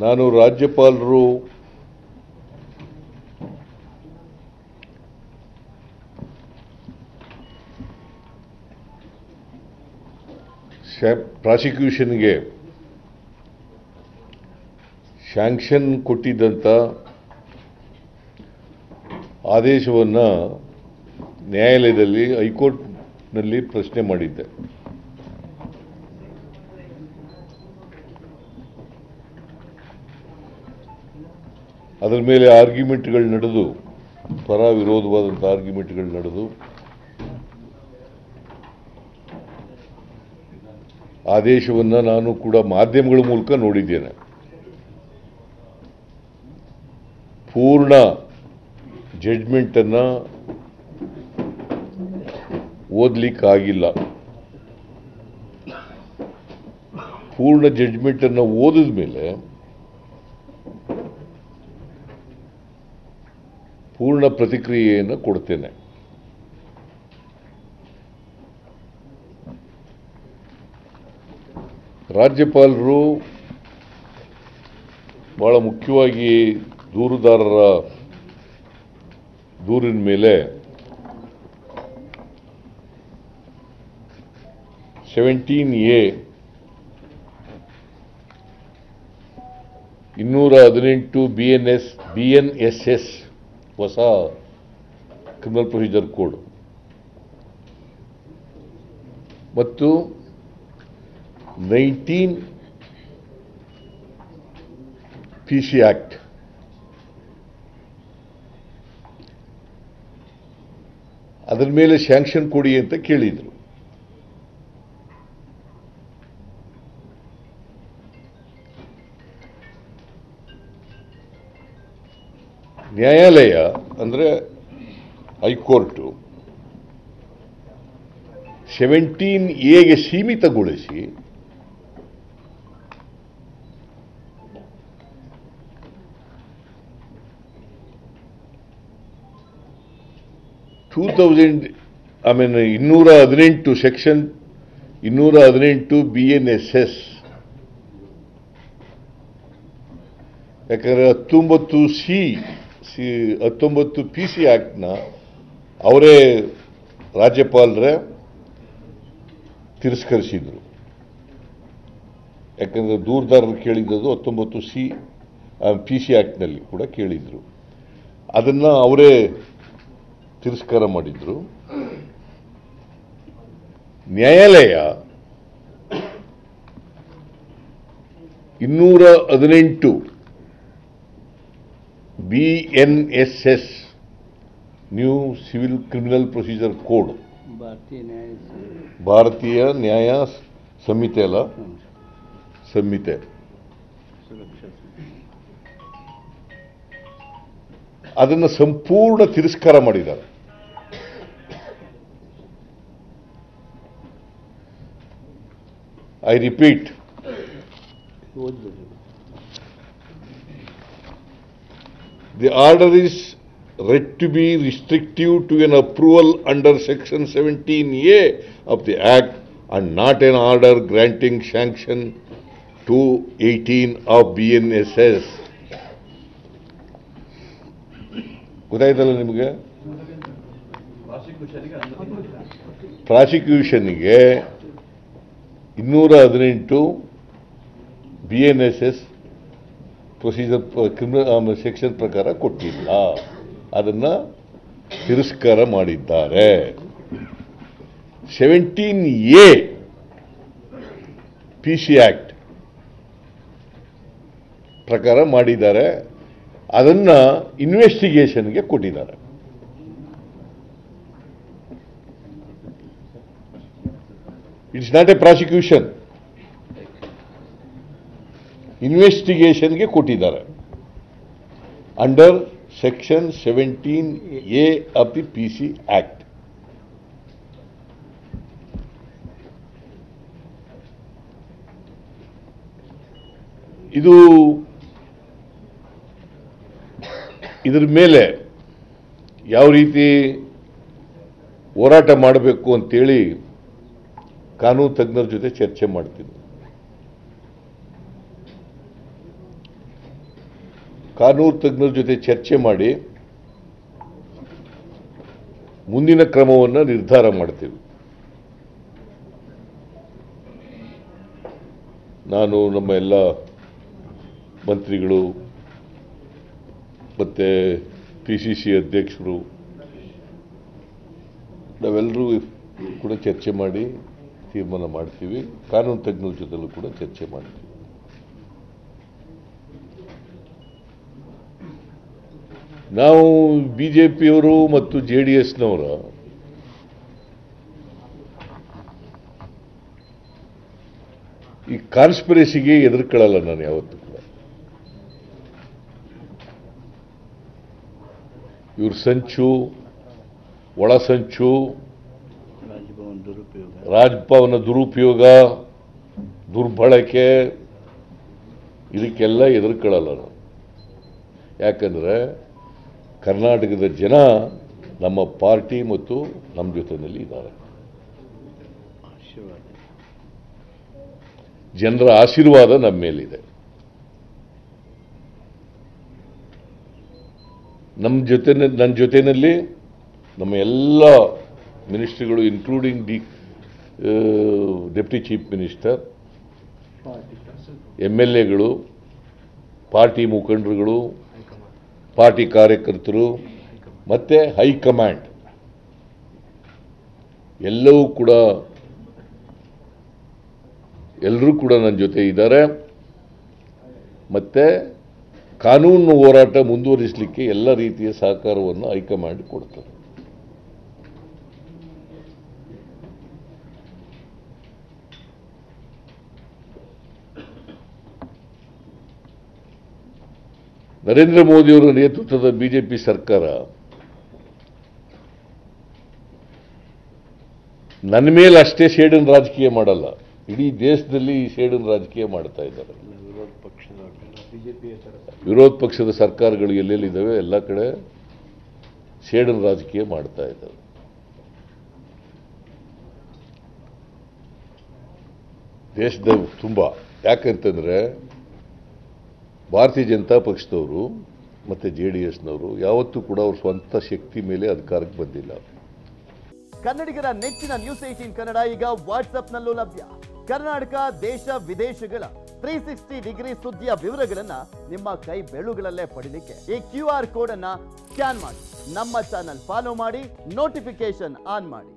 ನಾನು ರಾಜ್ಯಪಾಲರು ಪ್ರಾಸಿಕ್ಯೂಷನ್ಗೆ ಸ್ಯಾಂಕ್ಷನ್ ಕೊಟ್ಟಿದ್ದಂಥ ಆದೇಶವನ್ನು ನ್ಯಾಯಾಲಯದಲ್ಲಿ ಹೈಕೋರ್ಟ್ನಲ್ಲಿ ಪ್ರಶ್ನೆ ಮಾಡಿದ್ದೆ. ಅದರ ಮೇಲೆ ಆರ್ಗ್ಯುಮೆಂಟ್ಗಳು ನಡೆದು, ಪರ ವಿರೋಧವಾದಂಥ ಆರ್ಗ್ಯುಮೆಂಟ್ಗಳು ನಡೆದು ಆದೇಶವನ್ನು ನಾನು ಕೂಡ ಮಾಧ್ಯಮಗಳ ಮೂಲಕ ನೋಡಿದ್ದೇನೆ. ಪೂರ್ಣ ಜಡ್ಜ್ಮೆಂಟನ್ನು ಓದಲಿಕ್ಕಾಗಿಲ್ಲ. ಪೂರ್ಣ ಜಡ್ಜ್ಮೆಂಟನ್ನು ಓದಿದ ಮೇಲೆ ಪೂರ್ಣ ಪ್ರತಿಕ್ರಿಯೆಯನ್ನು ಕೊಡ್ತೇನೆ. ರಾಜ್ಯಪಾಲರು ಬಹಳ ಮುಖ್ಯವಾಗಿ ದೂರುದಾರರ ದೂರಿನ ಮೇಲೆ 17A 218 BNSS ಹೊಸ ಕ್ರಿಮಿನಲ್ ಪ್ರೊಸೀಜರ್ ಕೋಡ್ ಮತ್ತು 19 PC ಆಕ್ಟ್ ಅದರ ಮೇಲೆ ಸ್ಯಾಂಕ್ಷನ್ ಕೊಡಿ ಅಂತ ಕೇಳಿದ್ರು. ನ್ಯಾಯಾಲಯ ಅಂದರೆ ಹೈಕೋರ್ಟು 17A ಸೀಮಿತಗೊಳಿಸಿ ಸೆಕ್ಷನ್ 218 BNSS, ಯಾಕಂದರೆ 19 PC ಆಕ್ಟ್ನ ಅವರೇ ರಾಜ್ಯಪಾಲರೇ ತಿರಸ್ಕರಿಸಿದರು. ಯಾಕಂದರೆ ದೂರದಾರರು ಕೇಳಿದ್ದು 19 PC ಆಕ್ಟ್ನಲ್ಲಿ ಕೂಡ ಕೇಳಿದರು. ಅದನ್ನು ಅವರೇ ತಿರಸ್ಕಾರ ಮಾಡಿದ್ರು. ನ್ಯಾಯಾಲಯ 218 BNSS new civil criminal procedure code, ಭಾರತೀಯ ನ್ಯಾಯ ಸಂಹಿತೆ ಅಲ್ಲ, ಸಂಹಿತೆ, ಅದನ್ನು ಸಂಪೂರ್ಣ ತಿರಸ್ಕಾರ ಮಾಡಿದ್ದಾರೆ. I repeat, the order is read to be restrictive to an approval under Section 17A of the Act and not an order granting sanction to 18 of BNSS. ಗೊತ್ತಾಯ್ತಲ್ಲ ನಿಮಗೆ? ಪ್ರಾಸಿಕ್ಯೂಷನ್ಗೆ 218 BNSS ಪ್ರೊಸೀಜರ್ ಕ್ರಿಮಿನಲ್ ಸೆಕ್ಷನ್ ಪ್ರಕಾರ ಕೊಟ್ಟಿಲ್ಲ, ಅದನ್ನು ತಿರಸ್ಕಾರ ಮಾಡಿದ್ದಾರೆ. 17A PC act ಪ್ರಕಾರ ಮಾಡಿದ್ದಾರೆ, ಅದನ್ನು ಇನ್ವೆಸ್ಟಿಗೇಷನ್ಗೆ ಕೊಟ್ಟಿದ್ದಾರೆ. ಇಟ್ಸ್ ನಾಟ್ ಎ ಪ್ರಾಸಿಕ್ಯೂಷನ್, ಇನ್ವೆಸ್ಟಿಗೇಷನ್ಗೆ ಕೊಟ್ಟಿದ್ದಾರೆ under section 17A of the PC act. ಇದರ ಮೇಲೆ ಯಾವ ರೀತಿ ಹೋರಾಟ ಮಾಡಬೇಕು ಅಂತೇಳಿ ಕಾನೂನು ತಜ್ಞರ ಜೊತೆ ಚರ್ಚೆ ಮಾಡ್ತೀನಿ. ಕಾನೂನು ತಜ್ಞರ ಜೊತೆ ಚರ್ಚೆ ಮಾಡಿ ಮುಂದಿನ ಕ್ರಮವನ್ನು ನಿರ್ಧಾರ ಮಾಡ್ತೀವಿ. ನಾನು ನಮ್ಮ ಎಲ್ಲ ಮಂತ್ರಿಗಳು ಮತ್ತು PCC ಅಧ್ಯಕ್ಷರು ನಾವೆಲ್ಲರೂ ಕೂಡ ಚರ್ಚೆ ಮಾಡಿ ತೀರ್ಮಾನ ಮಾಡ್ತೀವಿ. ಕಾನೂನು ತಜ್ಞರ ಜೊತೆಲೂ ಕೂಡ ಚರ್ಚೆ ಮಾಡ್ತೀವಿ. ನಾವು ಬಿಜೆಪಿಯವರು ಮತ್ತು JDSನವರ ಈ ಕಾನ್ಸ್ಪಿರಸಿಗೆ ಎದುರ್ಕೊಳ್ಳಲ್ಲ ನಾನು ಯಾವತ್ತೂ ಕೂಡ. ಇವ್ರ ಸಂಚು, ಒಳ ಸಂಚು, ರಾಜಭವನ ದುರುಪಯೋಗ, ದುರ್ಬಳಕೆ ಇದಕ್ಕೆಲ್ಲ ಎದುರ್ಕೊಳ್ಳಲ್ಲ ನಾನು. ಯಾಕಂದರೆ ಕರ್ನಾಟಕದ ಜನ ನಮ್ಮ ಪಾರ್ಟಿ ಮತ್ತು ನಮ್ಮ ಜೊತೆಯಲ್ಲಿ ಇದ್ದಾರೆ. ಜನರ ಆಶೀರ್ವಾದ ನಮ್ಮ ಮೇಲಿದೆ. ನನ್ನ ಜೊತೆಯಲ್ಲಿ ನಮ್ಮ ಎಲ್ಲ ಮಿನಿಸ್ಟ್ರಿಗಳು ಇನ್ಕ್ಲೂಡಿಂಗ್ ಡೆಪ್ಟಿ ಚೀಫ್ ಮಿನಿಸ್ಟರ್, MLAಗಳು, ಪಾರ್ಟಿ ಮುಖಂಡರುಗಳು, ಪಾರ್ಟಿ ಕಾರ್ಯಕರ್ತರು ಮತ್ತು ಹೈಕಮಾಂಡ್ ಎಲ್ಲರೂ ಕೂಡ ನನ್ನ ಜೊತೆ ಇದ್ದಾರೆ. ಮತ್ತು ಕಾನೂನು ಹೋರಾಟ ಮುಂದುವರಿಸಲಿಕ್ಕೆ ಎಲ್ಲ ರೀತಿಯ ಸಹಕಾರವನ್ನು ಹೈಕಮಾಂಡ್ ಕೊಡ್ತಾರೆ. ನರೇಂದ್ರ ಮೋದಿಯವರ ನೇತೃತ್ವದ ಬಿಜೆಪಿ ಸರ್ಕಾರ ನನ್ನ ಮೇಲೆ ಅಷ್ಟೇ ಸೇಡಿನ ರಾಜಕೀಯ ಮಾಡಲ್ಲ, ಇಡೀ ದೇಶದಲ್ಲಿ ಈ ಸೇಡಿನ ರಾಜಕೀಯ ಮಾಡ್ತಾ ಇದ್ದಾರೆ. ವಿರೋಧ ಪಕ್ಷದ ಸರ್ಕಾರಗಳು ಎಲ್ಲೆಲ್ಲಿದ್ದಾವೆ ಎಲ್ಲ ಕಡೆ ಸೇಡಿನ ರಾಜಕೀಯ ಮಾಡ್ತಾ ಇದ್ದಾರೆ. ದೇಶದ ತುಂಬ. ಯಾಕಂತಂದ್ರೆ ಭಾರತೀಯ ಜನತಾ ಪಕ್ಷದವರು ಮತ್ತು JDSನವರು ಯಾವತ್ತೂ ಕೂಡ ಅವ್ರ ಸ್ವಂತ ಶಕ್ತಿ ಮೇಲೆ ಅಧಿಕಾರಕ್ಕೆ ಬಂದಿಲ್ಲ. ಕನ್ನಡಿಗರ ನೆಚ್ಚಿನ ನ್ಯೂಸ್ 18 ಕನ್ನಡ ಈಗ ವಾಟ್ಸ್ಆಪ್ನಲ್ಲೂ ಲಭ್ಯ. ಕರ್ನಾಟಕ, ದೇಶ, ವಿದೇಶಗಳ 360 ಡಿಗ್ರಿ ಸುದ್ದಿಯ ವಿವರಗಳನ್ನ ನಿಮ್ಮ ಕೈ ಬೆರಳುಗಳಲ್ಲೇ ಪಡಿಲಿಕ್ಕೆ ಈ QR ಕೋಡ್ ಅನ್ನ ಸ್ಕ್ಯಾನ್ ಮಾಡಿ, ನಮ್ಮ ಚಾನಲ್ ಫಾಲೋ ಮಾಡಿ, ನೋಟಿಫಿಕೇಶನ್ ಆನ್ ಮಾಡಿ.